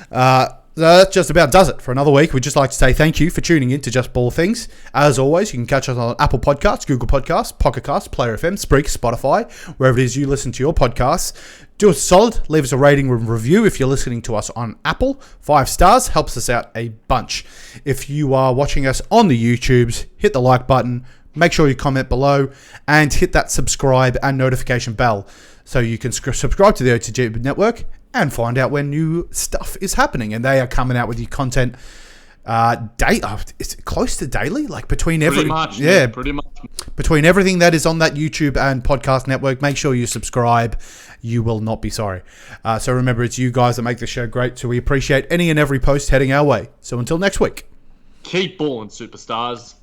B: So that just about does it for another week. We'd just like to say thank you for tuning in to Just Ball Things. As always, you can catch us on Apple Podcasts, Google Podcasts, Pocket Casts, Player FM, Spreak, Spotify, wherever it is you listen to your podcasts. Do us a solid. Leave us a rating and review if you're listening to us on Apple. 5 stars helps us out a bunch. If you are watching us on the YouTubes, hit the like button. Make sure you comment below and hit that subscribe and notification bell so you can subscribe to the OTG network and find out when new stuff is happening. And they are coming out with your content is it close to daily? Like between
C: pretty much.
B: Between everything that is on that YouTube and podcast network, make sure you subscribe. You will not be sorry. So remember, it's you guys that make the show great. So we appreciate any and every post heading our way. So until next week.
C: Keep balling, superstars.